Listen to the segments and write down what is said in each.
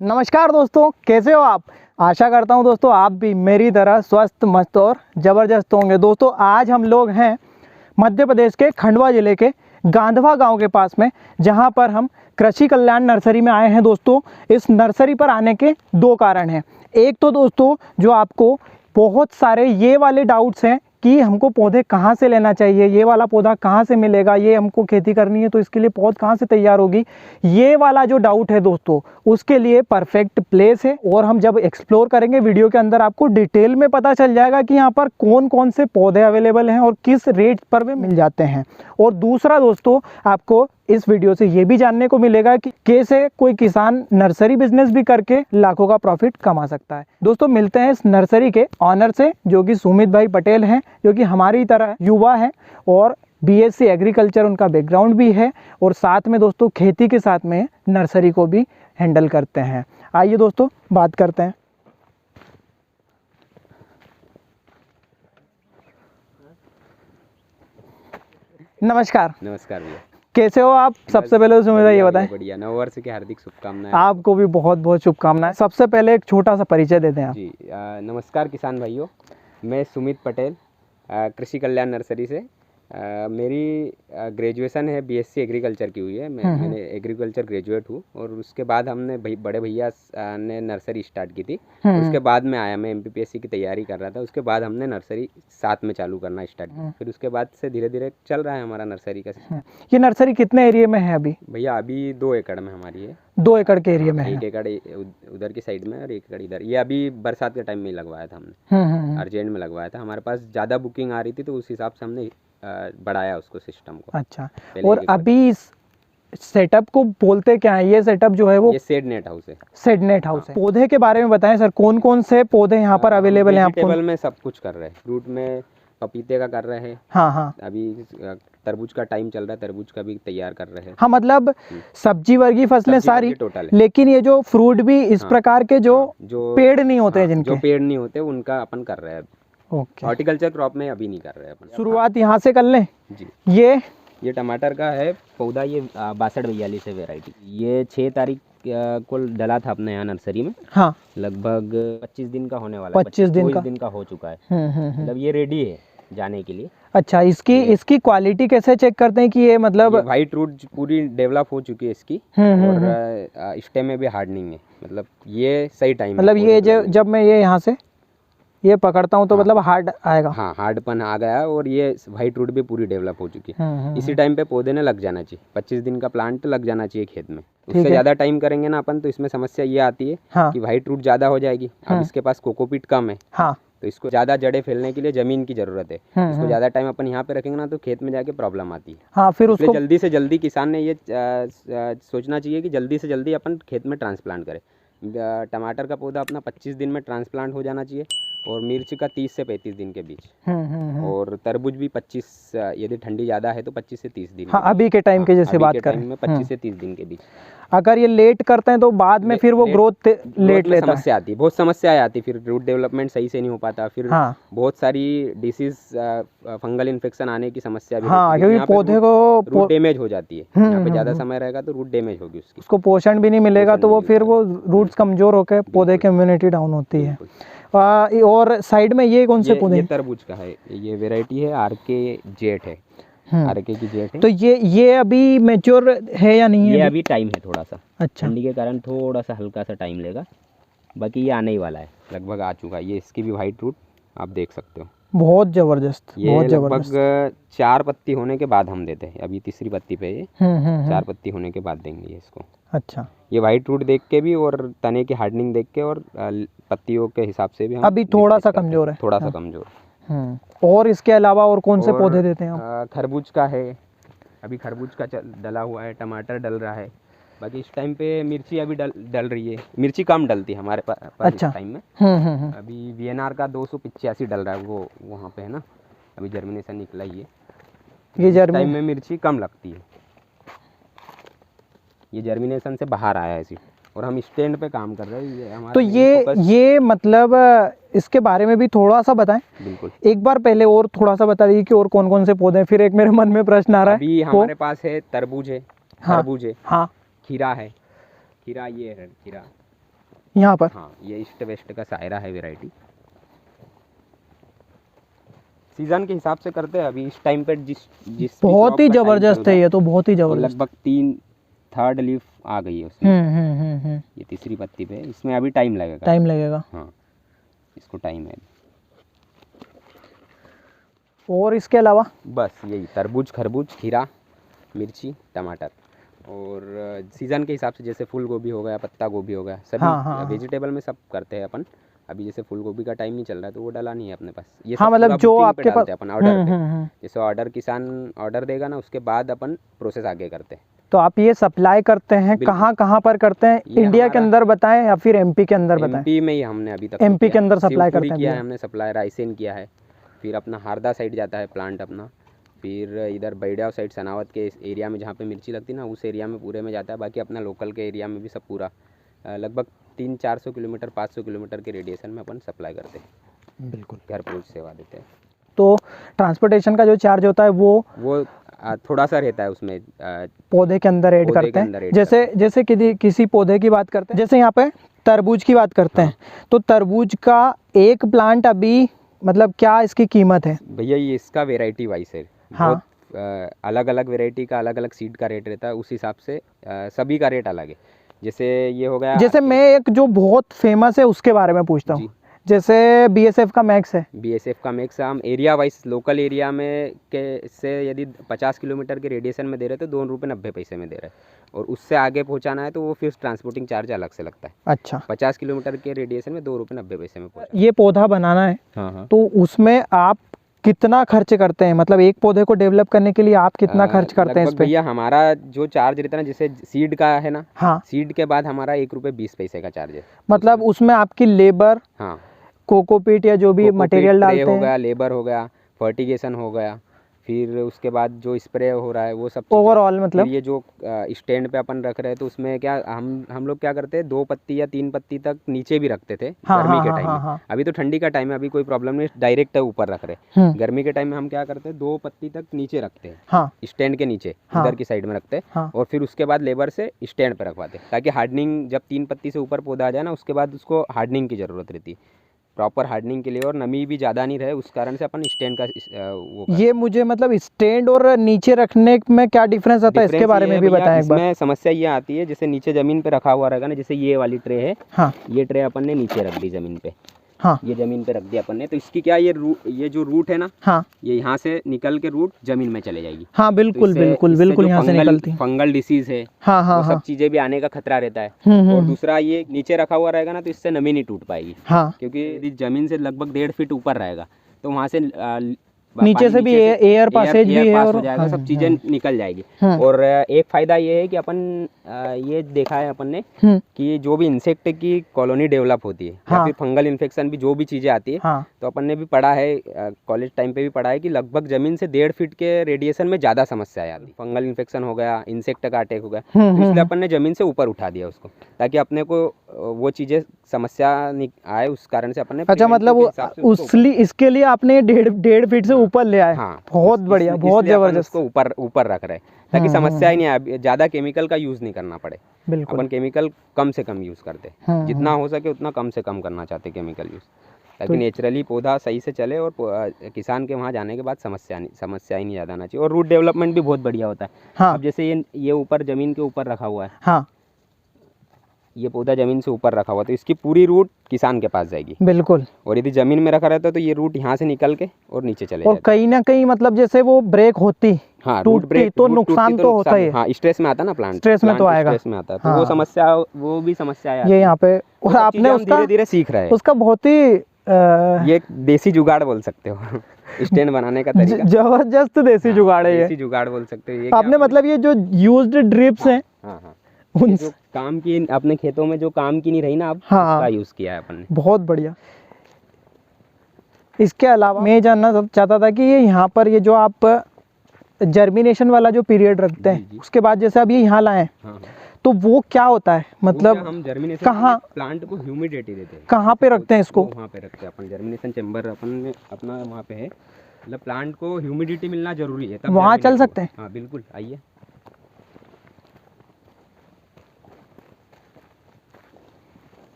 नमस्कार दोस्तों, कैसे हो आप। आशा करता हूं दोस्तों आप भी मेरी तरह स्वस्थ मस्त और ज़बरदस्त होंगे। दोस्तों आज हम लोग हैं मध्य प्रदेश के खंडवा ज़िले के गांधवा गांव के पास में, जहां पर हम कृषि कल्याण नर्सरी में आए हैं। दोस्तों इस नर्सरी पर आने के दो कारण हैं। एक तो दोस्तों जो आपको बहुत सारे ये वाले डाउट्स हैं कि हमको पौधे कहाँ से लेना चाहिए, ये वाला पौधा कहाँ से मिलेगा, ये हमको खेती करनी है तो इसके लिए पौध कहाँ से तैयार होगी, ये वाला जो डाउट है दोस्तों उसके लिए परफेक्ट प्लेस है। और हम जब एक्सप्लोर करेंगे वीडियो के अंदर आपको डिटेल में पता चल जाएगा कि यहाँ पर कौन कौन से पौधे अवेलेबल हैं और किस रेट पर वे मिल जाते हैं। और दूसरा दोस्तों आपको इस वीडियो से ये भी जानने को मिलेगा कि कैसे कोई किसान नर्सरी बिजनेस भी करके लाखों का प्रॉफिट कमा सकता है। दोस्तों मिलते हैं इस नर्सरी के ऑनर से, जो कि सुमित भाई पटेल हैं, जो कि हमारी तरह युवा हैं और बीएससी एग्रीकल्चर उनका बैकग्राउंड भी है और साथ में दोस्तों खेती के साथ में नर्सरी को भी हैंडल करते हैं। आइए दोस्तों बात करते हैं। नमस्कार भैया, कैसे हो आप। सबसे पहले तो सुमित ये बताएं। बढ़िया, नव वर्ष की हार्दिक शुभकामनाएं। आपको भी बहुत बहुत शुभकामनाएं। सबसे पहले एक छोटा सा परिचय देते हैं आप। जी नमस्कार किसान भाइयों, मैं सुमित पटेल कृषि कल्याण नर्सरी से। मेरी ग्रेजुएशन है बीएससी एग्रीकल्चर की हुई है। मैंने एग्रीकल्चर ग्रेजुएट हूँ और उसके बाद हमने बड़े भैया ने नर्सरी स्टार्ट की थी। उसके बाद में आया, मैं एमपीपीएससी की तैयारी कर रहा था, उसके बाद हमने नर्सरी साथ में चालू करना स्टार्ट किया। फिर उसके बाद से धीरे धीरे चल रहा है हमारा नर्सरी का। ये नर्सरी कितने एरिया में है अभी। भैया अभी 2 एकड़ में हमारी है। 2 एकड़ के एरिया में है। 1 एकड़ उधर की साइड में और 1 एकड़ इधर। ये अभी बरसात के टाइम में ही लगवाया था हमने, अर्जेंट में लगवाया था। हमारे पास ज़्यादा बुकिंग आ रही थी तो उस हिसाब से हमने बढ़ाया उसको, सिस्टम को। अच्छा, और अभी इस सेटअप को बोलते क्या है। ये सेटअप जो है वो ये शेड नेट हाउस है। शेड नेट हाउस है। पौधे के बारे में बताएं सर, कौन कौन से पौधे यहाँ पर अवेलेबल हैं आपको। वेजिटेबल में सब कुछ कर रहे हैं, फ्रूट में पपीते का कर रहे हैं। हाँ, अभी तरबूज का टाइम चल रहा है, तरबूज का भी तैयार कर रहे हैं। हाँ, मतलब सब्जी वर्गी फसलें सारी टोटल है। लेकिन ये जो फ्रूट भी इस प्रकार के जो पेड़ नहीं होते हैं, जिनके जो पेड़ नहीं होते उनका अपन कर रहे हैं। ओके, हॉर्टिकल्चर क्रॉप में अभी नहीं कर रहे हैं अपन। शुरुआत यहाँ से कर लें जी। ये टमाटर का है पौधा, ये 6242 है वेराइटी। ये 6 तारीख को डला था अपने यहाँ नर्सरी में। हाँ, लगभग 25 दिन का होने वाला है। 25 दिन का हो चुका है। मतलब ये रेडी है जाने के लिए। अच्छा, इसकी क्वालिटी कैसे चेक करते हैं कि ये मतलब वाइट रूट पूरी डेवलप हो चुकी है इसकी और स्टेम में भी हार्डनिंग है। मतलब ये सही टाइम, मतलब ये जब मैं ये यहाँ से ये पकड़ता हूँ तो मतलब हार्ड आएगा। हाँ, हार्डपन आ गया और ये वाइट रूट भी पूरी डेवलप हो चुकी है। इसी टाइम पे पौधे ने लग जाना चाहिए। 25 दिन का प्लांट लग जाना चाहिए खेत में। उससे ज़्यादा टाइम करेंगे ना अपन तो इसमें समस्या ये आती है कि वाइट रूट ज़्यादा हो जाएगी। अब इसके पास कोकोपीट कम है, तो इसको ज़्यादा जड़ें फैलने के लिए ज़मीन की ज़रूरत है। इसको ज़्यादा टाइम अपन यहाँ पे रखेंगे ना तो खेत में जाके प्रॉब्लम आती है। हाँ, फिर उसको जल्दी से जल्दी किसान ने ये सोचना चाहिए कि जल्दी से जल्दी अपन खेत में ट्रांसप्लांट करें। टमाटर का पौधा अपना 25 दिन में ट्रांसप्लांट हो जाना चाहिए और मिर्च का 30 से 35 दिन के बीच। और तरबूज भी 25, यदि ठंडी ज़्यादा है तो 25 से 30 दिन। हाँ, अभी के टाइम के जैसे बात करें में 25 से 30 दिन के बीच। अगर ये लेट करते हैं तो बाद में फिर वो ग्रोथ लेट लेता है। समस्या आती है, बहुत समस्याएं आती है। फिर रूट डेवलपमेंट सही से नहीं हो पाता। फिर बहुत सारी डिसीज, फंगल इन्फेक्शन आने की समस्या भी होती है। क्योंकि पौधे को रूट डैमेज हो जाती है। यहाँ पे ज़्यादा समय रहेगा तो रूट डैमेज होगी, उसको पोषण भी नहीं मिलेगा तो वो फिर वो रूट्स कमजोर होकर पौधे की इम्यूनिटी डाउन होती है। और साइड में ये कौन से पौधे। ये तरबूज का है, ये वेराइटी है आरके जेट है। आरके की जेट है। तो ये अभी मैच्योर है या नहीं है। ये अभी टाइम है थोड़ा सा। अच्छा, ठंडी के कारण थोड़ा सा हल्का सा टाइम लेगा, बाकी ये आने ही वाला है, लगभग आ चुका है। ये इसकी भी वाइट रूट आप देख सकते हो, बहुत जबरदस्त। ये लगभग 4 पत्ती होने के बाद हम देते हैं। अभी तीसरी पत्ती पे ये 4 पत्ती होने के बाद देंगे ये इसको। अच्छा, ये वाइट रूट देख के भी और तने की हार्डनिंग देख के और पत्तियों के हिसाब से भी हम अभी थोड़ा सा कमजोर है, थोड़ा सा कमजोर। और इसके अलावा और कौन से पौधे देते हैं आप। खरबूज का है, अभी खरबूज का डला हुआ है। टमाटर डल रहा है। बाकी इस टाइम पे मिर्ची अभी डल रही है। मिर्ची कम डलती है हमारे पास अच्छा। इस टाइम में। अभी वीएनआर का 285 डल रहा है, वो वहाँ पे है ना। अभी जर्मिनेशन निकला ही है। ये टाइम में मिर्ची कम लगती है। ये जर्मिनेशन से बाहर आया है इसी, और हम स्टैंड पे काम कर रहे हैं। तो ये मतलब इसके बारे में भी थोड़ा सा बताएं। बिल्कुल, एक बार पहले और थोड़ा सा बता दीजिए कि और कौन कौन से पौधे हैं। फिर एक मेरे मन में प्रश्न आ रहा है। अभी हमारे पास है तरबूज है, खरबूज है, हाँ, खीरा है। खीरा ये है खीरा, यहाँ पर? हाँ, ये ईस्ट वेस्ट का सायरा है वैरायटी। सीजन के हिसाब से करते हैं। अभी इस टाइम पे जिस जिस भी बहुत crop ही का time चल जबरदस्त रहा है ये तो, बहुत ही ये जबरदस्त। लगभग 3/3 लीफ आ गई है उसमें। ये तीसरी पत्ती पे है। इसमें अभी टाइम लगेगा। टाइम लगेगा। हाँ, इसको टाइम है। और इसके अलावा? बस यही तरबूज, खरबूज, खीरा, मिर्ची, टमाटर। और सीज़न के हिसाब से जैसे फूल गोभी हो गया, पत्ता गोभी हो गया, सभी हाँ। वेजिटेबल में सब करते हैं अपन। अभी जैसे फूल गोभी का टाइम नहीं चल रहा है तो वो डला नहीं है अपने पास। ये हाँ, सब मतलब पूरा जो बुकिंग पे आपके पास डालते हैं अपन ऑर्डर पे। जैसे ऑर्डर किसान ऑर्डर देगा ना, उसके बाद अपन प्रोसेस आगे करते हैं। तो आप ये सप्लाई करते हैं कहाँ कहाँ पर करते हैं? ये इंडिया के अंदर बताएं या फिर एमपी के अंदर बताएं? एमपी में ही हमने अभी तक एमपी के अंदर सप्लाई शिवपुरी करते हैं किया है भैया। हमने सप्लाई, रायसेन किया है, फिर अपना हारदा साइड जाता है प्लांट अपना, फिर इधर बैडिया साइड सनावत के एरिया में जहाँ पे मिर्ची लगती है ना, उस एरिया में पूरे में जाता है। बाकी अपना लोकल के एरिया में भी सब पूरा लगभग 300-400 किलोमीटर 500 किलोमीटर के रेडिएशन में अपन सप्लाई करते हैं। बिल्कुल, घर पहुँच सेवा देते हैं। तो ट्रांसपोर्टेशन का जो चार्ज होता है वो थोड़ा सा रहता है उसमें। पौधे के अंदर ऐड पौधे करते के अंदर हैं। ऐड जैसे किसी पौधे की बात करते हैं, जैसे यहाँ पे तरबूज की बात करते हैं, तो तरबूज का एक प्लांट अभी मतलब क्या इसकी कीमत है? भैया ये इसका वेराइटी वाइज है। हाँ। बहुत अलग अलग वेराइटी का अलग अलग सीड का रेट रहता है, उस हिसाब से सभी का रेट अलग है। जैसे ये हो गया, जैसे मैं एक जो बहुत फेमस है उसके बारे में पूछता हूँ। जैसे बीएसएफ का मैक्स है। बीएसएफ का मैक्स हम एरिया वाइज लोकल एरिया में के से यदि 50 किलोमीटर के रेडिएशन में दे रहे तो ₹2.90 में दे रहे हैं, और उससे आगे पहुंचाना है तो वो फिर ट्रांसपोर्टिंग चार्ज अलग से लगता है। अच्छा। 50 किलोमीटर के रेडिएशन में ₹2.90 में पहुंचा। ये पौधा बनाना है, हाँ। तो उसमें आप कितना खर्च करते हैं? मतलब एक पौधे को डेवलप करने के लिए आप कितना खर्च करते हैं इस पे? भैया हमारा जो चार्ज रहता है ना, जैसे सीड का है ना, हाँ, सीड के बाद हमारा ₹1.20 का चार्ज है। मतलब उसमें आपकी लेबर, हाँ, कोकोपीट या जो भी मटेरियल डालते हो हैं, गया, लेबर हो गया, फर्टिगेशन हो गया, फिर उसके बाद जो स्प्रे हो रहा है वो सब ओवरऑल मतलब। फिर ये जो स्टैंड पे अपन रख रहे हैं तो उसमें क्या हम लोग क्या करते हैं, 2 पत्ती या 3 पत्ती तक नीचे भी रखते थे गर्मी के टाइम में। अभी तो ठंडी का टाइम है, अभी कोई प्रॉब्लम नहीं, डायरेक्ट ऊपर रख रहे। गर्मी के टाइम में हम क्या करते हैं, 2 पत्ती तक नीचे रखते हैं, स्टैंड के नीचे इधर की साइड में रखते हैं, और फिर उसके बाद लेबर से स्टैंड पे रखवाते हैं, ताकि हार्डनिंग जब 3 पत्ती से ऊपर पौधा आ जाए ना, उसके बाद उसको हार्डनिंग की ज़रूरत रहती है, प्रॉपर हार्डनिंग के लिए, और नमी भी ज़्यादा नहीं रहे, उस कारण से अपन स्टैंड का वो ये मुझे मतलब स्टैंड और नीचे रखने में क्या डिफरेंस आता है, इसके बारे में भी बताएं एक बार। इसमें समस्या ये आती है, जैसे नीचे ज़मीन पे रखा हुआ रहेगा ना, जैसे ये वाली ट्रे है। हाँ। ये ट्रे अपन ने नीचे रख दी ज़मीन पे। हाँ। ये ज़मीन पे रख दिया अपन ने, तो इसकी क्या, ये जो रूट है ना, हाँ, ये यहाँ से निकल के रूट ज़मीन में चले जाएगी। हाँ, बिल्कुल तो बिल्कुल बिल्कुल यहाँ से निकलती है। फंगल डिसीज है, हाँ, हाँ, वो सब चीज़ें भी आने का खतरा रहता है। और दूसरा, ये नीचे रखा हुआ रहेगा ना, तो इससे नमी नहीं टूट पाएगी। हाँ, क्योंकि यदि ज़मीन से लगभग 1.5 फीट ऊपर रहेगा तो वहाँ से नीचे से भी एयर पासेज भी है, और हो जाएगा, सब चीज़ें निकल जाएगी। और एक फ़ायदा ये है कि अपन ये देखा है अपन ने कि जो भी इंसेक्ट की कॉलोनी डेवलप होती है, या फिर फंगल इन्फेक्शन भी जो भी चीज़ें आती है, तो अपन ने भी पढ़ा है, कॉलेज टाइम पे भी पढ़ा है कि लगभग ज़मीन से 1.5 फीट के रेडिएशन में ज़्यादा समस्या आती है। फंगल इन्फेक्शन हो गया, इंसेक्ट का अटैक हो गया, तो इसलिए अपन ने ज़मीन से ऊपर उठा दिया उसको, ताकि अपने को वो चीज़ें समस्या आए, उस कारण से अपन ने। अच्छा, मतलब इसके लिए आपने 1.5 फीट से ऊपर ले आए। हाँ, बहुत बढ़िया, बहुत जबरदस्त। उसको ऊपर रख रहे हैं ताकि समस्या ही नहीं आए, ज़्यादा केमिकल का यूज़ नहीं करना पड़े। बिल्कुल, अपन केमिकल कम से कम यूज़ करते हैं, जितना हो सके उतना कम से कम करना चाहते केमिकल यूज़, ताकि नेचुरली पौधा सही से चले, और किसान के वहाँ जाने के बाद समस्या ही नहीं ज़्यादा आना चाहिए। और रूट डेवलपमेंट भी बहुत बढ़िया होता है। हाँ। अब जैसे ये ऊपर ज़मीन के ऊपर रखा हुआ है। हाँ, ये पौधा ज़मीन से ऊपर रखा हुआ, तो इसकी पूरी रूट किसान के पास जाएगी। बिल्कुल। और यदि ज़मीन में रखा रहता है तो ये रूट यहाँ से निकल के और नीचे चले और कहीं ना कहीं मतलब जैसे वो ब्रेक होती, हाँ, टूटती, तो नुकसान तो होता है। हाँ, स्ट्रेस में आता है ना प्लांट, स्ट्रेस में तो आएगा, स्ट्रेस में आता है, तो वो समस्या, वो भी समस्या है ये यहाँ पे। और आपने उसका धीरे-धीरे सीख रहे हैं, उसका बहुत ही ये एक देसी जुगाड़ बोल सकते हो स्टैंड बनाने का तरीका, जबरदस्त देसी जुगाड़ है ये। देसी जुगाड़ बोल सकते हो ये। आपने मतलब ये जो यूज्ड ड्रिप्स हैं, जो काम की अपने खेतों में जो काम की नहीं रही ना, अब उसका यूज किया है अपन ने। बहुत बढ़िया। इसके अलावा मैं जानना चाहता था कि ये यहाँ पर ये जो आप जर्मिनेशन वाला जो पीरियड रखते हैं, उसके बाद जैसे अब ये यहाँ लाए, तो वो क्या होता है? मतलब हम जर्मिनेशन कहाँ, प्लांट को ह्यूमिडिटी देते हैं, कहाँ पे रखते हैं इसको? वहाँ पे रखते हैं अपन, जर्मिनेशन चैम्बर अपन अपना वहाँ पे है, मतलब प्लांट को ह्यूमिडिटी मिलना जरूरी है, तब वहाँ चल सकते हैं। हाँ बिल्कुल, आइए।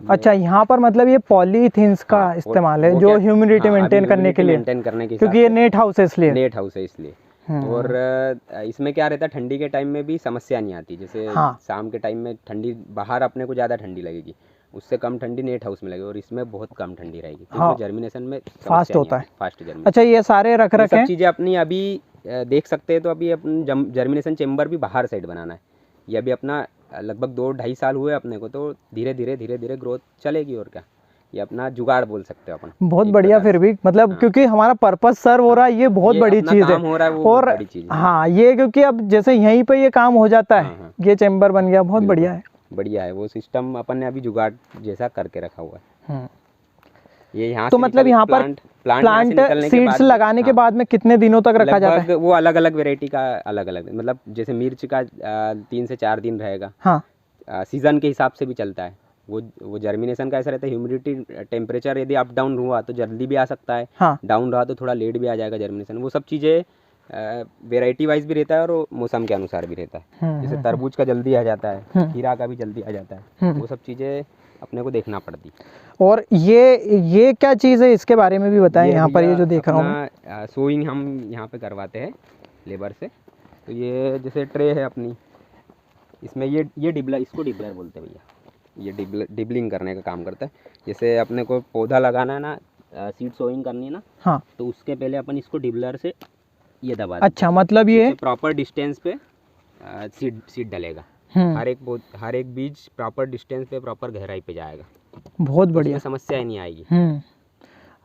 अच्छा, यहाँ पर मतलब ये पॉलीथीन्स का हाँ, इस्तेमाल है वो जो क्या- ह्यूमिडिटी हाँ, मेंटेन अभी करने के humidity लिए, मेंटेन करने के क्योंकि ये हिसाब नेट हाउस है से इसलिए। नेट हाउस है इसलिए। और इसमें क्या रहता है, ठंडी के टाइम में भी समस्या नहीं आती। जैसे हाँ। शाम के टाइम में ठंडी बाहर अपने को ज़्यादा ठंडी लगेगी, उससे कम ठंडी नेट हाउस में लगेगी, और इसमें बहुत कम ठंडी रहेगी। तो हाँ, इसमें जर्मिनेशन में फास्ट होता है। Fast germination. अच्छा, ये सारे रख ये रखे सब हैं। चीज़ें अपनी अभी देख सकते हैं। तो अभी अपन जर्मिनेशन चेम्बर भी बाहर साइड बनाना है। ये अभी अपना लगभग 2-2.5 साल हुए अपने को, तो धीरे धीरे ग्रोथ चलेगी। और क्या, ये अपना जुगाड़ बोल सकते हो अपन। बहुत एक बढ़िया। प्रकार फिर भी मतलब हाँ। क्योंकि हमारा पर्पस सर्व हो रहा है, ये बहुत ये बड़ी अपना चीज़ है। काम हो रहा है, वो बहुत और बड़ी चीज़ है। हाँ, ये क्योंकि अब जैसे यहीं पे ये काम हो जाता है, हाँ, हाँ। ये चैम्बर बन गया, बहुत बिल्कुल, बढ़िया है। बढ़िया है। वो सिस्टम अपन ने अभी जुगाड़ जैसा करके रखा हुआ है। हम्म। ये यहाँ तो से मतलब यहाँ पर प्लांट सीड्स लगाने के हाँ, बाद में कितने दिनों तक रखा जाता है? लगभग वो अलग अलग वेराइटी का अलग अलग, मतलब जैसे मिर्च का 3 से 4 दिन रहेगा। हाँ। सीज़न के हिसाब से भी चलता है। वो जर्मिनेशन का ऐसा रहता है, ह्यूमिडिटी टेम्परेचर यदि अप डाउन हुआ तो जल्दी भी आ सकता है, हाँ। डाउन रहा तो थोड़ा लेट भी आ जाएगा जर्मिनेशन। वो सब चीज़ें वेराइटी वाइज भी रहता है और मौसम के अनुसार भी रहता है। जैसे तरबूज का जल्दी आ जाता है, खीरा का भी जल्दी आ जाता है। वो सब चीज़ें अपने को देखना पड़ती। और ये क्या चीज़ है, इसके बारे में भी बताएं। यहाँ पर ये जो देख रहा हूँ मैं, सोइंग हम यहाँ पे करवाते हैं लेबर से। तो ये जैसे ट्रे है अपनी, इसमें ये डिबलर, इसको डिबलर बोलते हैं भैया। ये डिबलिंग करने का काम करता है। जैसे अपने को पौधा लगाना है ना, सीड सोइंग करनी है ना, हाँ, तो उसके पहले अपन इसको डिबलर से ये दबा देते अच्छा, मतलब ये हैं। प्रॉपर डिस्टेंस पे सीड डलेगा। हर एक बीज प्रॉपर डिस्टेंस पे, प्रॉपर गहराई पे जाएगा। बहुत तो बढ़िया। उसमें समस्या ही नहीं आएगी।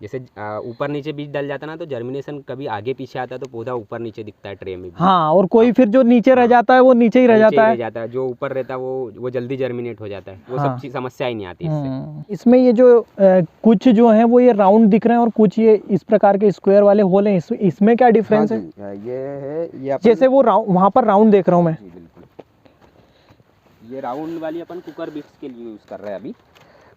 जैसे ऊपर नीचे बीज डल जाता ना, तो जर्मिनेशन कभी आगे पीछे आता है, तो पौधा ऊपर नीचे दिखता है ट्रे में भी। हाँ, और कोई फिर जो नीचे रह जाता है वो नीचे ही रह नीचे जाता ही है। रह जाता है। जो ऊपर रहता है वो जल्दी जर्मिनेट हो जाता है। वो सब चीज़ समस्या ही नहीं आती इससे। इसमें ये जो कुछ जो है वो ये राउंड दिख रहे हैं और कुछ ये इस प्रकार के स्क्वायर वाले होल हैं। इसमें क्या डिफरेंस है? ये है, ये जैसे वो वहाँ पर राउंड देख रहा हूँ मैं। जी बिल्कुल। ये राउंड वाली अपन कुकर बीट्स के लिए यूज़ कर रहे हैं अभी।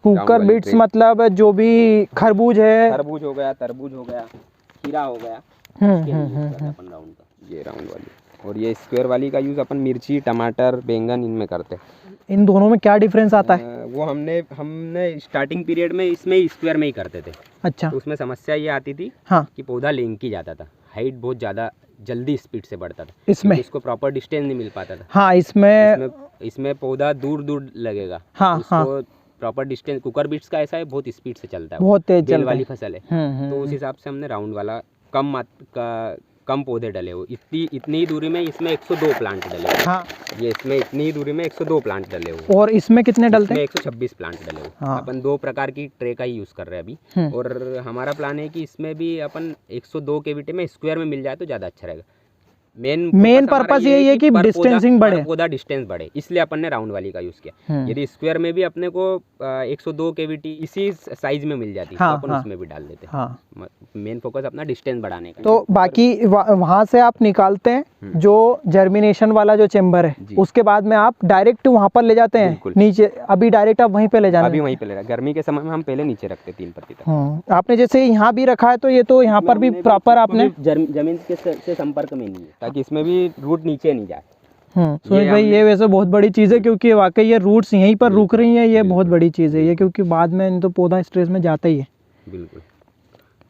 कुकर बीट्स मतलब जो भी खरबूज है, खरबूज हो गया, तरबूज हो गया, खीरा हो गया, उसके लिए यूज़ कर रहे हैं अपन राउंड का। ये राउंड वाली, और ये स्क्वायर वाली का यूज़ अपन मिर्ची, टमाटर, बैंगन इनमें करते हैं। इन दोनों में क्या डिफरेंस आता है? वो हमने स्टार्टिंग पीरियड में इसमें स्क्वायर में ही करते थे। अच्छा। तो उसमें समस्या ये आती थी हाँ, कि पौधा लेंकी जाता था, हाइट बहुत ज़्यादा जल्दी स्पीड से बढ़ता था। इसमें उसको प्रॉपर डिस्टेंस नहीं मिल पाता था। हाँ, इसमें पौधा दूर दूर लगेगा। हाँ, उसको प्रॉपर डिस्टेंस, कुकर बीट्स का ऐसा है, बहुत स्पीड से चलता है, बहुत तेज बेल चलता वाली है। फसल है। तो उस हिसाब से हमने राउंड वाला कम पौधे डले हो, इतनी ही दूरी में इसमें 102 प्लांट डले हो। हाँ। ये इसमें इतनी ही दूरी में 102 प्लांट डले हो। और इसमें कितने डलते हैं? 126 प्लांट डले हो। हाँ। अपन 2 प्रकार की ट्रे का ही यूज़ कर रहे हैं अभी। और हमारा प्लान है कि इसमें भी अपन 102 केवीटी में स्क्वायर में मिल जाए तो ज़्यादा अच्छा रहेगा। मेन पर्पस यही है कि डिस्टेंसिंग बढ़े, पौधा डिस्टेंस बढ़े, इसलिए अपन ने राउंड वाली का यूज़ किया। यदि स्क्वायर में भी अपने को 102 केवीटी इसी साइज में मिल जाती, हाँ, तो अपन हाँ, उसमें भी डाल देते। हाँ। मेन फोकस अपना डिस्टेंस बढ़ाने का। तो बाकी वहाँ से आप निकालते हैं जो जर्मिनेशन वाला जो चेम्बर है, उसके बाद में आप डायरेक्ट वहाँ पर ले जाते हैं नीचे। अभी डायरेक्ट आप वहीं पे ले जाना? अभी वहीं पे ले रहा। गर्मी के समय में हम पहले नीचे रखते 3 पत्ती तक। आपने जैसे यहाँ भी रखा है, तो ये तो यहाँ पर भी प्रॉपर आपने जमीन से संपर्क में नहीं है, ताकि इसमें भी रूट नीचे नहीं जाए। सुमित भाई, ये वैसे बहुत बड़ी चीज़ है, क्योंकि वाकई ये रूट्स यहीं पर रुक रही हैं। ये बहुत बड़ी चीज़ है ये, क्योंकि बाद में तो पौधा स्ट्रेस में जाता ही है। बिल्कुल,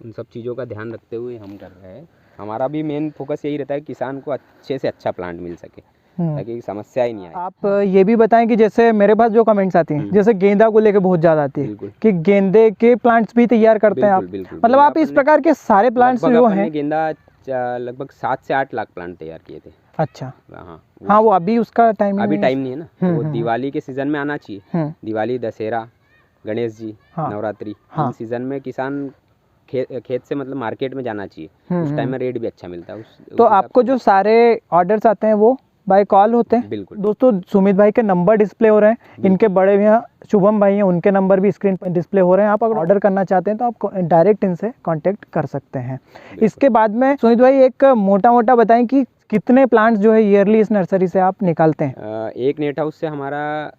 उन सब चीज़ों का ध्यान रखते हुए हम कर रहे हैं। हमारा भी मेन फोकस यही रहता है, किसान को अच्छे से अच्छा प्लांट मिल सके, ताकि समस्या ही नहीं आए। आप ये भी बताएं कि जैसे मेरे पास जो कमेंट्स आती हैं, जैसे गेंदा को लेके बहुत ज़्यादा आती है कि गेंदे के प्लांट्स भी तैयार करते हैं आप? मतलब आप इस प्रकार के सारे प्लांट्स जो हैं, गेंदा लगभग 7 से 8 लाख प्लांट तैयार किए थे। अच्छा। हाँ, वो अभी उसका टाइम नहीं है ना। तो वो दिवाली के सीजन में आना चाहिए। दिवाली, दशहरा, गणेश जी, नवरात्रि, इन सीजन में किसान खेत से मतलब मार्केट में जाना चाहिए। उस टाइम में रेट भी अच्छा मिलता है। तो आपको जो सारे ऑर्डर्स आते हैं वो बाय कॉल होते हैं? बिल्कुल। दोस्तों, सुमित भाई के नंबर डिस्प्ले हो रहे हैं, इनके बड़े भैया शुभम भाई हैं, उनके नंबर भी स्क्रीन पर डिस्प्ले हो रहे हैं। आप अगर ऑर्डर करना चाहते हैं तो आप डायरेक्ट इनसे कांटेक्ट कर सकते हैं। इसके बाद में सुमित भाई एक मोटा मोटा बताएं कि कितने प्लांट्स जो है ईयरली इस नर्सरी से आप निकालते हैं? एक नेट हाउस से हमारा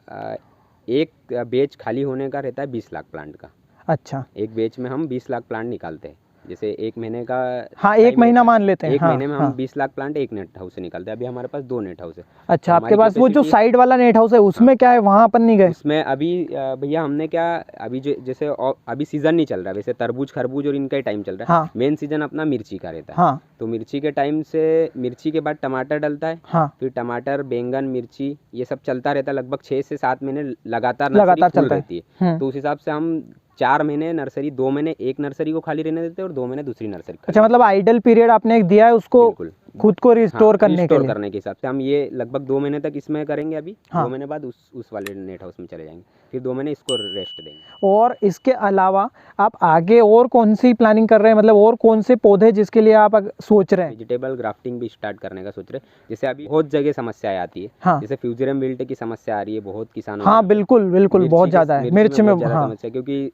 एक बेच खाली होने का रहता है 20 लाख प्लांट का। अच्छा। एक बेच में हम 20 लाख प्लांट निकालते हैं। जैसे 1 महीने का हाँ, 1 time महीना रहता है। मान लेते हैं। 1 हाँ, महीने में हम हाँ। 20 लाख प्लांट एक नेट हाउस से निकालते हैं। अभी हमारे पास 2 नेट हाउस है। अच्छा, तो आपके हमारी पास वो जो कैपेसिटी साइड वाला नेट हाउस है उसमें क्या है, वहाँ अपन नहीं गए? उसमें अभी भैया हमने क्या, अभी जैसे अभी सीज़न नहीं चल रहा है, वैसे तरबूज खरबूज और इनका ही टाइम चल रहा है। हाँ, मेन सीज़न अपना मिर्ची का रहता है। हाँ, तो मिर्ची के टाइम से मिर्ची के बाद टमाटर डलता है, हाँ, फिर टमाटर बैंगन मिर्ची ये सब चलता रहता है। लगभग 6 से 7 महीने लगातार नर्सरी लगातार फुल चलता है। रहती है। तो उस हिसाब से हम 4 महीने नर्सरी, 2 महीने एक नर्सरी को खाली रहने देते हैं और 2 महीने दूसरी नर्सरी खाली। अच्छा, मतलब आइडल पीरियड आपने एक दिया है उसको बिल्कुल खुद को रिस्टोर करने के रिस्टोर लिए। करने के हिसाब से हम ये लगभग 2 महीने तक इसमें करेंगे। अभी हाँ। 2 महीने बाद उस वाले नेट हाउस में चले जाएंगे, फिर 2 महीने इसको रेस्ट देंगे। और इसके अलावा आप आगे और कौन सी प्लानिंग कर रहे हैं, मतलब और कौन से पौधे जिसके लिए आप सोच रहे हैं? वेजिटेबल ग्राफ्टिंग भी स्टार्ट करने का सोच रहे हैं। जैसे अभी बहुत जगह समस्याएं आती है। हाँ, जैसे फ्यूजेरियम विल्ट की समस्या आ रही है बहुत किसानों हाँ, को। बिल्कुल बिल्कुल, बहुत ज़्यादा है मिर्च में। बहुत ज़्यादा हाँ, समस्या है, क्योंकि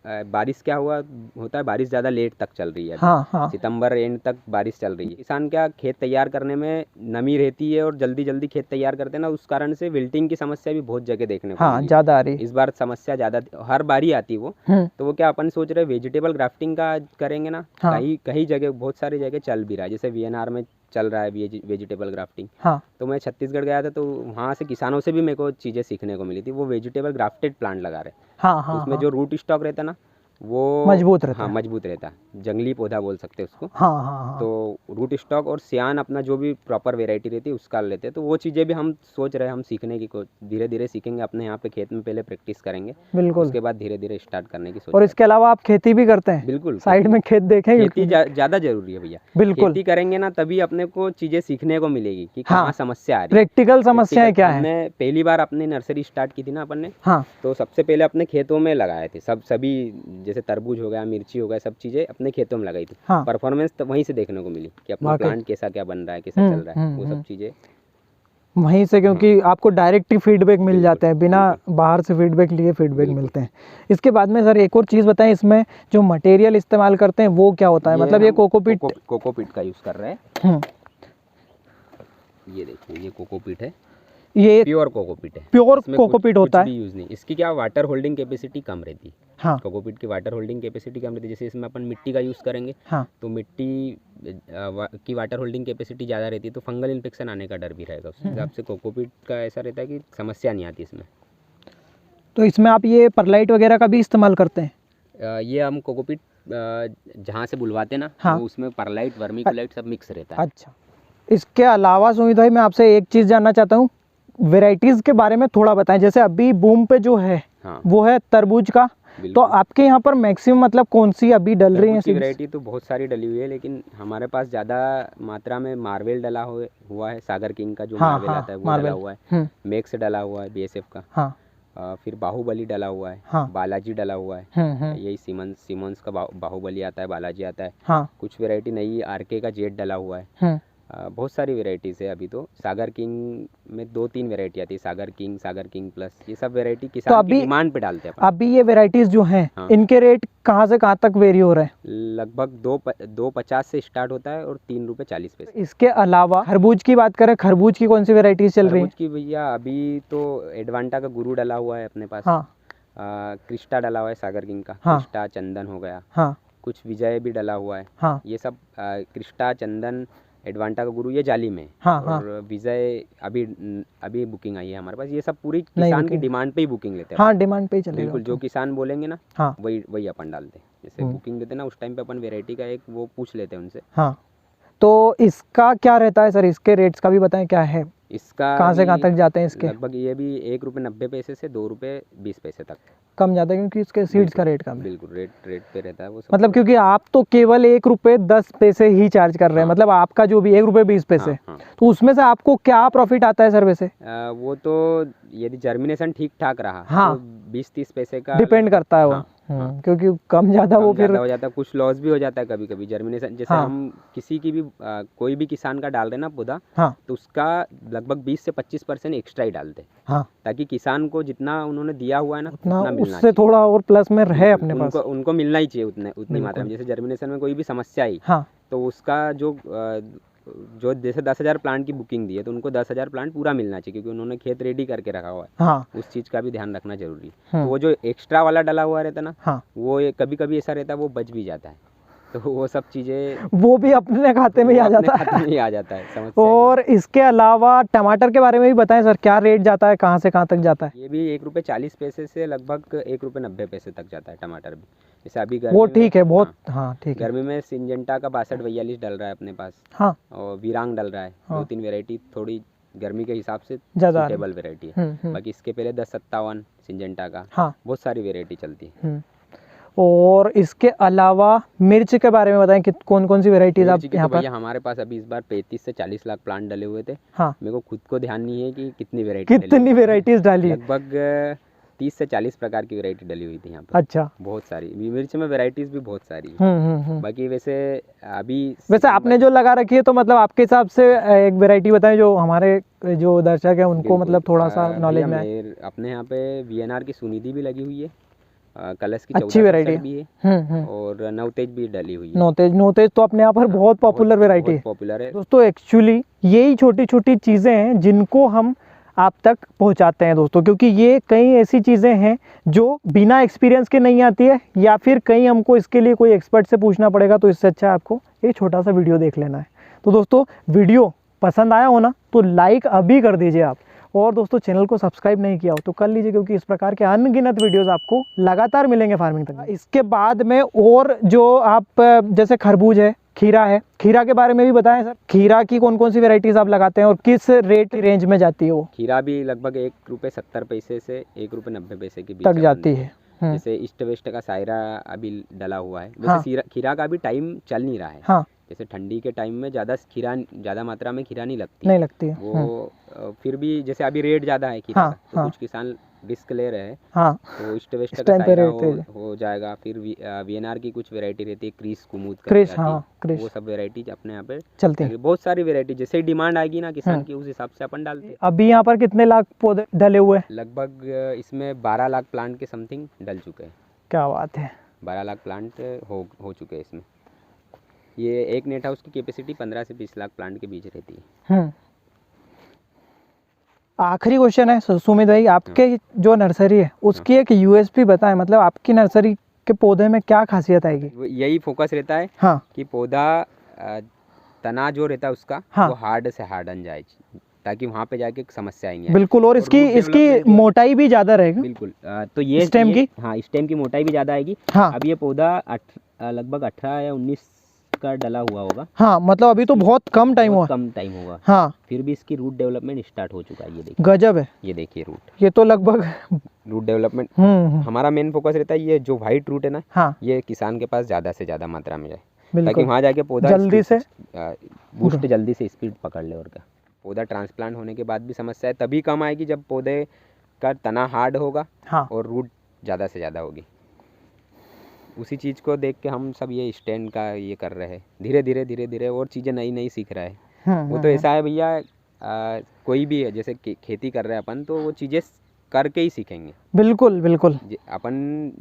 बारिश क्या होता है, बारिश ज़्यादा लेट तक चल रही है अभी। हाँ, हाँ, सितंबर एंड तक बारिश चल रही है। किसान क्या, खेत तैयार करने में नमी रहती है और जल्दी जल्दी खेत तैयार करते हैं ना, उस कारण से विल्टिंग की समस्या भी बहुत जगह देखने को हाँ, मिली है। ज़्यादा आ रही है। इस बार समस्या ज़्यादा हर बारी आती है वो। तो वो क्या अपन सोच रहे हैं वेजिटेबल ग्राफ्टिंग का करेंगे ना। हाँ। कहीं कहीं जगह, बहुत सारी जगह चल भी रहा है। जैसे वीएनआर में चल रहा है वेजिटेबल ग्राफ्टिंग। हाँ, तो मैं छत्तीसगढ़ गया था, तो वहाँ से किसानों से भी मेरे को चीज़ें सीखने को मिली थी। वो वेजिटेबल ग्राफ्टेड प्लांट लगा रहे। हाँ, तो हाँ, उसमें हाँ, जो रूट स्टॉक रहता है ना, वो मजबूत रहता हाँ है। मजबूत रहता है। जंगली पौधा बोल सकते हैं उसको। हाँ, हाँ, हाँ, तो रूट स्टॉक और सियान अपना जो भी प्रॉपर वेराइटी रहती है उसका लेते हैं। तो वो चीज़ें भी हम सोच रहे हैं, हम सीखने की धीरे धीरे सीखेंगे। अपने यहाँ पे खेत में पहले प्रैक्टिस करेंगे, बिल्कुल। उसके बाद धीरे धीरे स्टार्ट करने की सोच और रहे इसके अलावा आप खेती भी करते हैं? बिल्कुल, साइड में खेत देखें? खेती ज़्यादा जरूरी है भैया। बिल्कुल। खेती करेंगे ना तभी अपने को चीज़ें सीखने को मिलेगी कि हाँ, कहाँ समस्या आ रही है। प्रैक्टिकल समस्याएं क्या है? हमने पहली बार अपनी नर्सरी स्टार्ट की थी ना अपन ने, हाँ, तो सबसे पहले अपने खेतों में लगाए थे सभी। जैसे तरबूज हो गया, मिर्ची हो गया, सब चीज़ें अपने खेतों में लगाई थी। हाँ, परफॉर्मेंस तो वहीं से देखने को मिली कि अपना वाकई। प्लांट कैसा क्या बन रहा है, कैसा चल रहा है, वो सब चीज़ें वहीं से, क्योंकि आपको डायरेक्ट ही फीडबैक मिल बिल्कुल, जाते हैं, बिना बाहर से फीडबैक लिए फीडबैक बिल्कुल। मिलते हैं। इसके बाद में सर एक और चीज़ बताएं, इसमें जो मटेरियल इस्तेमाल करते हैं वो क्या होता है? मतलब ये हम कोकोपीट। कोकोपीट का यूज़ कर रहे हैं। हम्म, ये देखिए, ये कोकोपीट है, ये प्योर कोकोपीट है। प्योर इसमें कोकोपीट होता कुछ है। भी यूज़ नहीं। इसकी क्या वाटर होल्डिंग कैपेसिटी कम रहती है। हाँ, कोकोपीट की वाटर होल्डिंग कैपेसिटी कम रहती है। जैसे इसमें अपन मिट्टी का यूज़ करेंगे, हाँ, तो मिट्टी की वाटर होल्डिंग कैपेसिटी ज़्यादा रहती है, तो फंगल इन्फेक्शन आने का डर भी रहेगा। उस हिसाब से कोकोपीट का ऐसा रहता है कि समस्या नहीं आती इसमें। तो इसमें आप ये परलाइट वगैरह का भी इस्तेमाल करते हैं? ये हम कोकोपीट जहाँ से बुलवाते हैं ना, हाँ। वो उसमें परलाइट वर्मीकुलाइट सब मिक्स रहता है। अच्छा, इसके अलावा सुमित भाई मैं आपसे एक चीज़ जानना चाहता हूँ, वेराइटीज़ के बारे में थोड़ा बताएं। जैसे अभी बूम पे जो है हाँ, वो है तरबूज का, तो बिल्कुल। आपके यहाँ पर मैक्सिमम मतलब कौन सी अभी डल रही है तरबूज की सीड्स? वैरायटी तो बहुत सारी डली हुई है, लेकिन हमारे पास ज़्यादा मात्रा में मार्वेल डला हुआ है। सागर किंग का जो हाँ, मार्वेल हाँ, आता है वो मार्वेल। डला हुआ है। मैक्स डला हुआ है बीएसएफ का। हाँ, फिर बाहुबली डला हुआ है। हाँ, बालाजी डला हुआ है। यही सीमंस का बाहुबली आता है, बालाजी आता है। हाँ, कुछ वैरायटी नई आरके का जेट डला हुआ है। बहुत सारी वैरायटीज़ है अभी तो। सागर किंग में 2-3 वैरायटी आती है, सागर किंग प्लस, ये सब वैरायटी किसान अभी- की डिमांड पे डालते हैं अपन। अभी ये वेराइटीज़ जो हैं हाँ। इनके रेट कहाँ से कहाँ तक वेरी हो रहे हैं? लगभग 2.50 से स्टार्ट होता है और ₹3.40। इसके अलावा खरबूज की बात करें, खरबूज की कौन सी वेराइटीज़ चल रही तरबूज हैं? की भैया अभी तो एडवांटा का गुरु डला हुआ है अपने पास। हाँ, क्रिस्टा डला हुआ है सागर किंग का। हाँ। क्रिस्टा चंदन हो गया। हाँ, कुछ विजय भी डला हुआ है। हाँ, ये सब क्रिस्टा चंदन एडवांटा का गुरु ये जाली में है। हाँ, और विजय अभी बुकिंग आई है हमारे पास। ये सब पूरी नहीं, किसान की booking। डिमांड पे ही बुकिंग लेते हैं। हाँ, डिमांड पे ही चलेगा। बिल्कुल, जो किसान बोलेंगे ना हाँ, वही अपन डालते हैं। जैसे बुकिंग देते हैं ना, उस टाइम पे अपन वेराइटी का एक वो पूछ लेते हैं उनसे। हाँ। तो इसका क्या रहता है सर? इसके रेट्स का भी बताएं, क्या है, इसका कहाँ से कहाँ भी तक जाते हैं इसके? लगभग ये भी ₹1.90 से ₹2.20 तक। कम जाता है क्योंकि इसके सीड्स का रेट कम है। बिल्कुल, रेट पे रहता है वो सब। मतलब क्योंकि आप तो केवल ₹1.10 ही चार्ज कर रहे हैं, हाँ। मतलब आपका जो भी ₹1.20, हाँ, हाँ। तो उसमें से आपको क्या प्रॉफिट आता है सर वैसे? वो तो यदि जर्मिनेशन ठीक ठाक रहा हाँ। तो 20-30 पैसे का डिपेंड करता है वो। हाँ, हाँ। क्योंकि कम ज़्यादा वो कम फिर ज़्यादा हो जाता है, कुछ लॉस भी हो जाता है कभी कभी जर्मिनेशन। जैसे हाँ। हम किसी की भी कोई भी किसान का डाल रहे हैं ना पौधा, हाँ, तो उसका लगभग 20 से 25% एक्स्ट्रा ही डालते हैं, हाँ, ताकि किसान को जितना उन्होंने दिया हुआ है ना उतना उतना मिलना उससे चाहिए। थोड़ा और प्लस में रहे अपने पास। उनको मिलना ही चाहिए उतनी बिल्कुल। मात्रा में। जैसे जर्मिनेशन में कोई भी समस्या आई हाँ, तो उसका जो जैसे 10,000 प्लांट की बुकिंग दी है, तो उनको 10,000 प्लांट पूरा मिलना चाहिए, क्योंकि उन्होंने खेत रेडी करके रखा हुआ है। हाँ, उस चीज़ का भी ध्यान रखना जरूरी है। तो वो जो एक्स्ट्रा वाला डला हुआ रहता है ना, हाँ, वो कभी कभी ऐसा रहता है वो बच भी जाता है। तो वो सब चीज़ें वो भी अपने खाते में ही आ जाता है। खाते में ही आ जाता है, समझ से और इसके अलावा टमाटर के बारे में भी बताएं सर, क्या रेट जाता है, कहाँ से कहाँ तक जाता है? ये भी 1 रुपये 40 पैसे से लगभग 1 रुपये 90 पैसे तक जाता है टमाटर भी। जैसे अभी वो गर्मी में, ठीक है बहुत, हाँ, हाँ ठीक है। गर्मी में सिंजेंटा का 62-42 डल रहा है अपने पास, हाँ और वीरांग डल रहा है। हाँ। 2-3 वेराइटी थोड़ी गर्मी के हिसाब से ज़्यादा सूटेबल वेराइटी है। बाकी इसके पहले 1057 सिंजेंटा का, हाँ। बहुत सारी वेराइटी चलती है। और इसके अलावा मिर्च के बारे में बताएं कि कौन कौन सी वेराइटीज आप यहाँ पर? भैया हमारे पास अभी इस बार 35 से 40 लाख प्लांट डले हुए थे। हाँ। मेरे को खुद को ध्यान नहीं है कि कितनी वेराइटी वेराइटीज डाली है? लगभग 30 से 40 प्रकार की वैरायटी डली हुई थी यहाँ पर। अच्छा। बहुत सारी मिर्च में वैरायटीज भी बहुत सारी है। बाकी वैसे आपने जो लगा रखी है तो मतलब आपके हिसाब से एक वैरायटी बताएं जो हमारे जो दर्शक है उनको मतलब थोड़ा सा नॉलेज में आए। अपने यहाँ पे VNR की सुनिधि भी लगी हुई है, कलश की अच्छी वैरायटी भी है, और नवतेज भी डली हुई है। नवतेज तो अपने यहाँ पर बहुत पॉपुलर वैरायटी है। पॉपुलर है दोस्तों। एक्चुअली यही छोटी छोटी चीज़ें हैं जिनको हम आप तक पहुंचाते हैं दोस्तों, क्योंकि ये कई ऐसी चीज़ें हैं जो बिना एक्सपीरियंस के नहीं आती है, या फिर कहीं हमको इसके लिए कोई एक्सपर्ट से पूछना पड़ेगा। तो इससे अच्छा आपको एक छोटा सा वीडियो देख लेना है। तो दोस्तों, वीडियो पसंद आया हो ना तो लाइक अभी कर दीजिए आप, और दोस्तों चैनल को सब्सक्राइब नहीं किया हो तो कर लीजिए, क्योंकि इस प्रकार के अनगिनत वीडियोस आपको लगातार मिलेंगे फार्मिंग तक। इसके बाद में और जो आप जैसे खरबूज है, खीरा है, खीरा के बारे में भी बताएं सर। खीरा की कौन कौन सी वेराइटीज आप लगाते हैं और किस रेट रेंज में जाती है वो? खीरा भी लगभग 1 रुपये 70 पैसे से 1 रुपये 90 पैसे के बीच तक जाती है। जैसे ईस्ट वेस्ट का सायरा अभी डला हुआ है। वैसे खीरा का अभी टाइम चल नहीं रहा है। हाँ। जैसे ठंडी के टाइम में ज़्यादा मात्रा में खीरा नहीं लगती है वो। फिर भी जैसे अभी रेट ज़्यादा है खीरा का, तो कुछ किसान रिस्क ले रहे हैं। हाँ। तो ईस्ट वेस्ट का सायरा हो जाएगा। फिर VNR की कुछ वैरायटी रहती है, क्रीस कुमूद वो सब वैरायटी अपने यहाँ पे चलती है। बहुत सारी वैरायटी, जैसे ही डिमांड आएगी ना किसान की, उस हिसाब से अपन डालते हैं। अभी यहाँ पर कितने लाख पौधे डले हुए हैं? लगभग इसमें 12 लाख प्लांट के समथिंग डल चुके हैं। क्या बात है। 12 लाख प्लांट हो चुके हैं इसमें। ये एक नेट हाउस की कैपेसिटी 15 से 20 लाख प्लांट के बीच रहती है। आखिरी क्वेश्चन है सुमित भाई, आपके जो नर्सरी है उसकी एक USP बताएं, मतलब आपकी नर्सरी के पौधे में क्या खासियत आएगी? यही फोकस रहता है। हाँ। कि पौधा तना जो रहता है उसका, हाँ, वो हार्ड से हार्डन जाए, ताकि वहाँ पे जाके समस्या आई नहीं। बिल्कुल। और इसकी मोटाई भी ज़्यादा रहेगी। बिल्कुल। तो ये स्टेम की, हाँ, स्टेम की मोटाई भी ज़्यादा आएगी। हाँ। अब ये पौधा लगभग 18 या 19 का डला हुआ होगा। हाँ, मतलब अभी तो बहुत कम टाइम होगा। हाँ। फिर भी इसकी रूट डेवलपमेंट स्टार्ट हो चुका है। ये देखिए, गजब है। ये देखिए रूट, ये तो लगभग रूट डेवलपमेट हमारा मेन फोकस रहता है। ये जो व्हाइट रूट है ना, हाँ, ये किसान के पास ज़्यादा से ज़्यादा मात्रा में जाए, ताकि वहाँ जाके पौधा जल्दी से बूस्ट जल्दी से स्पीड पकड़ ले। और क्या, पौधा ट्रांसप्लांट होने के बाद भी समस्या है तभी कम आएगी जब पौधे का तना हार्ड होगा। हाँ। और रूट ज़्यादा से ज़्यादा होगी। उसी चीज़ को देख के हम सब ये स्टैंड का ये कर रहे हैं, धीरे धीरे और चीज़ें नई सीख रहे हैं। वो तो ऐसा है भैया, कोई भी है, जैसे खेती कर रहे हैं अपन, तो वो चीज़ें करके ही सीखेंगे। बिल्कुल। अपन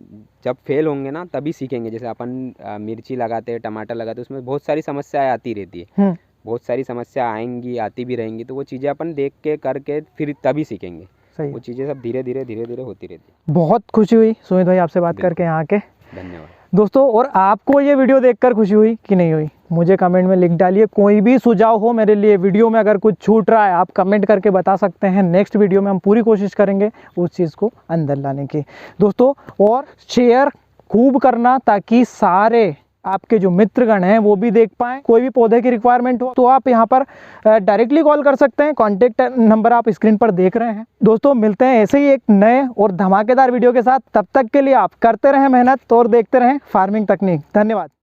जब फेल होंगे ना तभी सीखेंगे। जैसे अपन मिर्ची लगाते हैं, टमाटर लगाते हैं, उसमें बहुत सारी समस्याएं आती रहती है। बहुत सारी समस्या आएंगी, आती भी रहेंगी, तो वो चीज़ें अपन देख के करके फिर तभी सीखेंगे। वो चीज़ें सब धीरे धीरे होती रहती है। बहुत खुशी हुई सुमित भाई आपसे बात करके यहाँ के। धन्यवाद दोस्तों। और आपको ये वीडियो देखकर खुशी हुई कि नहीं हुई, मुझे कमेंट में लिख डालिए। कोई भी सुझाव हो मेरे लिए, वीडियो में अगर कुछ छूट रहा है आप कमेंट करके बता सकते हैं। नेक्स्ट वीडियो में हम पूरी कोशिश करेंगे उस चीज़ को अंदर लाने की दोस्तों। और शेयर खूब करना, ताकि सारे आपके जो मित्रगण हैं वो भी देख पाएँ। कोई भी पौधे की रिक्वायरमेंट हो तो आप यहाँ पर डायरेक्टली कॉल कर सकते हैं। कॉन्टेक्ट नंबर आप स्क्रीन पर देख रहे हैं। दोस्तों, मिलते हैं ऐसे ही एक नए और धमाकेदार वीडियो के साथ। तब तक के लिए आप करते रहें मेहनत और देखते रहें फार्मिंग तकनीक। धन्यवाद।